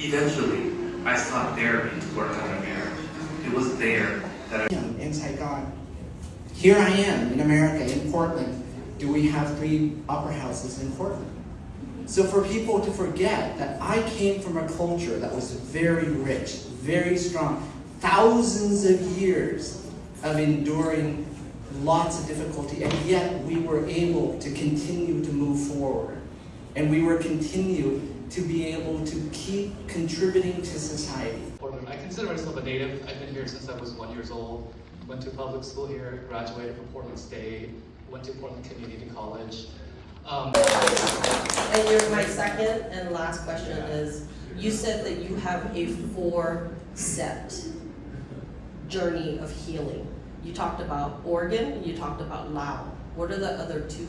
Eventually, I sought therapy to work on my marriage. It was there that I... In Saigon. Here I am in America, in Portland. Do we have 3 opera houses in Portland? So for people to forget that I came from a culture that was very rich, very strong, thousands of years of enduring lots of difficulty, and yet we were able to continue to move forward. And we were continue to be able to keep contributing to society. Portland. I consider myself a native. I've been here since I was 1 year old. Went to public school here, graduated from Portland State, went to Portland Community College. And my second and last question is, you said that you have a 4-step journey of healing. You talked about Oregon, and you talked about Laos. What are the other 2?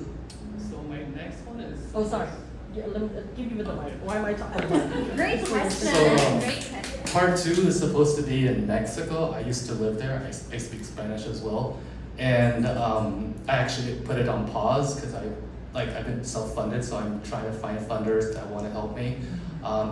So my next one is... Oh, sorry. Yeah, let me give you the mic. Why am I talking? Great question. So, Great question. Part 2 is supposed to be in Mexico. I used to live there. I speak Spanish as well. And I actually put it on pause because I've been self-funded, so I'm trying to find funders that want to help me.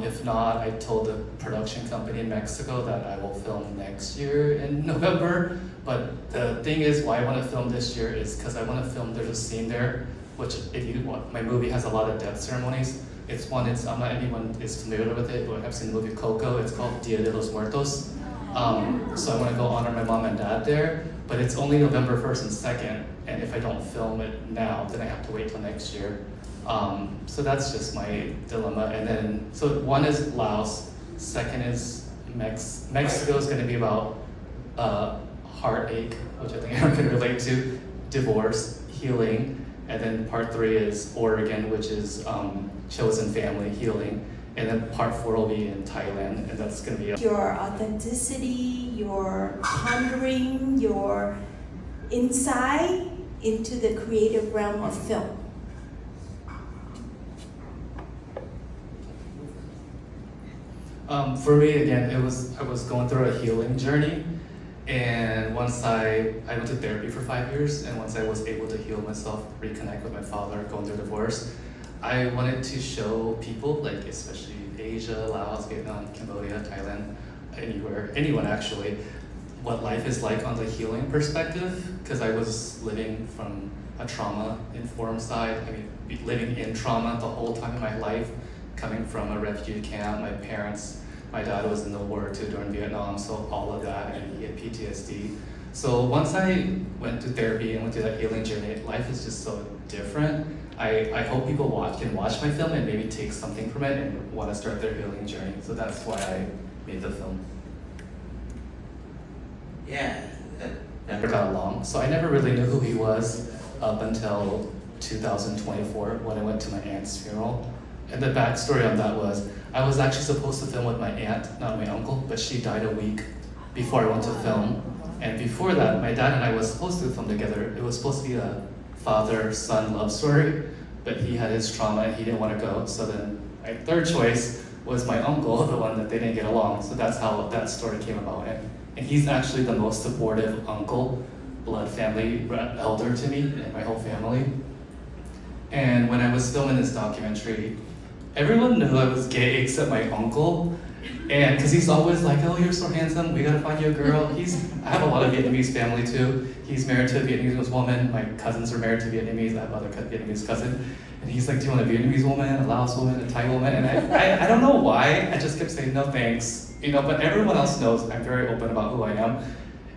If not, I told the production company in Mexico that I will film next year in November. But the thing is, why I want to film this year is because I want to film, there's a scene there, which if you want, my movie has a lot of death ceremonies. I'm not anyone is familiar with it, but I've seen the movie Coco. It's called Dia de los Muertos. So I want to go honor my mom and dad there, but it's only November 1st and 2nd, and if I don't film it now, then I have to wait till next year. So that's just my dilemma. And then, so one is Laos, second is Mexico is going to be about heartache, which I think everyone can relate to, divorce, healing, and then part 3 is Oregon, which is chosen family, healing, and then part 4 will be in Thailand, and that's going to be Your authenticity, your pondering, your insight into the creative realm of film. For me, again, I was going through a healing journey, and once I went to therapy for 5 years, and once I was able to heal myself, reconnect with my father, going through divorce, I wanted to show people, like especially Asia, Laos, Vietnam, Cambodia, Thailand, anyone actually, what life is like on the healing perspective, because I was living from a trauma-informed side, living in trauma the whole time of my life, coming from a refugee camp, my dad was in the war too during Vietnam, so all of that, and he had PTSD. So once I went to therapy and went through that healing journey, life is just so different. I hope people can watch my film and maybe take something from it and want to start their healing journey. So that's why I made the film. Yeah. Never got along, so I never really knew who he was up until 2024 when I went to my aunt's funeral. And the backstory on that was, I was actually supposed to film with my aunt, not my uncle, but she died a week before I went to film. And before that, my dad and I was supposed to film together. It was supposed to be a father-son love story, but he had his trauma and he didn't want to go. So then my third choice was my uncle, the one that they didn't get along. So that's how that story came about. And he's actually the most supportive uncle, blood family elder to me and my whole family. And when I was filming this documentary, everyone knew I was gay except my uncle. And because he's always like, oh, you're so handsome, we gotta find you a girl. I have a lot of Vietnamese family too. He's married to a Vietnamese woman. My cousins are married to Vietnamese. I have other Vietnamese cousin. And he's like, do you want a Vietnamese woman, a Laos woman, a Thai woman? And I don't know why, I just kept saying no thanks. But everyone else knows I'm very open about who I am.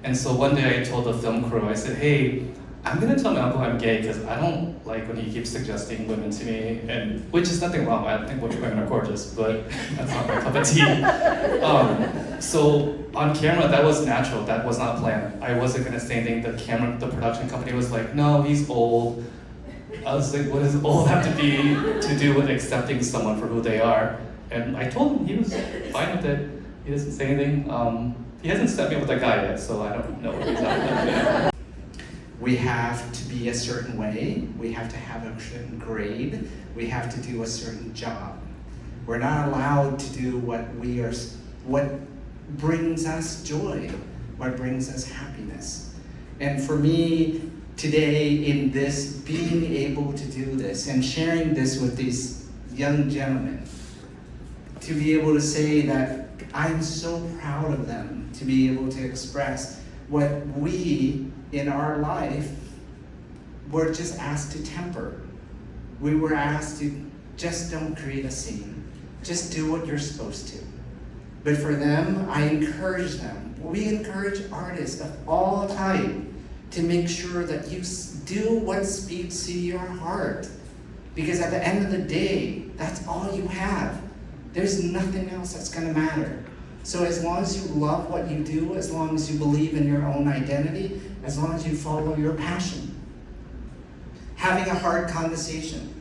And so one day I told the film crew, I said, hey, I'm gonna tell my uncle I'm gay because I don't like when he keeps suggesting women to me, and which is nothing wrong. I think women are gorgeous, but that's not my cup of tea. So on camera, that was natural. That was not planned. I wasn't gonna say anything. The production company was like, no, he's old. I was like, what does old have to be to do with accepting someone for who they are? And I told him he was fine with it. He doesn't say anything. He hasn't set me up with a guy yet, so I don't know what he's out. We have to be a certain way, we have to have a certain grade, we have to do a certain job. We're not allowed to do what brings us joy, what brings us happiness. And for me, today in this, being able to do this and sharing this with these young gentlemen, to be able to say that I'm so proud of them to be able to express what we in our life were just asked to temper. We were asked to just don't create a scene. Just do what you're supposed to. But for them, I encourage them. We encourage artists of all type to make sure that you do what speaks to your heart. Because at the end of the day, that's all you have. There's nothing else that's going to matter. So as long as you love what you do, as long as you believe in your own identity, as long as you follow your passion. Having a hard conversation.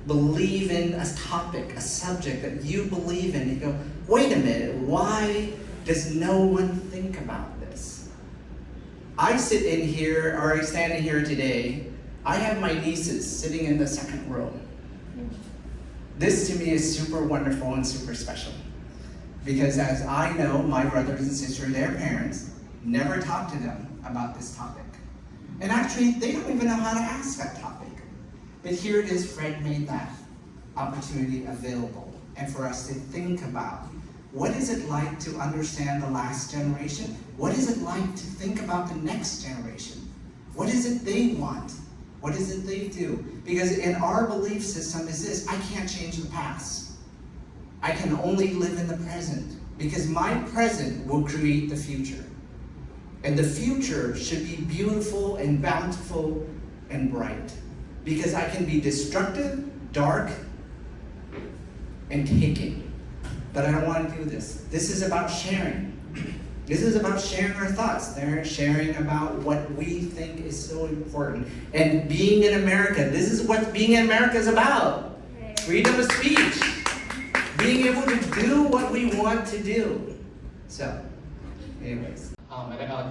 Believe in a topic, a subject that you believe in. You go, wait a minute, why does no one think about this? I sit in here, or I stand in here today, I have my nieces sitting in the second row. This to me is super wonderful and super special. Because as I know, my brothers and sisters, their parents, never talk to them about this topic. And actually, they don't even know how to ask that topic. But here it is, Fred made that opportunity available. And for us to think about, what is it like to understand the last generation? What is it like to think about the next generation? What is it they want? What is it they do? Because in our belief system is this, I can't change the past. I can only live in the present. Because my present will create the future. And the future should be beautiful and bountiful and bright. Because I can be destructive, dark, and taking. But I don't want to do this. This is about sharing. This is about sharing our thoughts. They're sharing about what we think is so important. And being in America, this is what being in America is about. Freedom of speech. Being able to do what we want to do. So, anyways.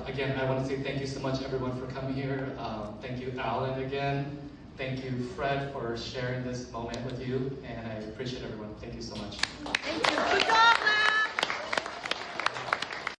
Again, I want to say thank you so much, everyone, for coming here. Thank you, Alan, again. Thank you, Fred, for sharing this moment with you. And I appreciate everyone. Thank you so much. Thank you. Good job, Lau.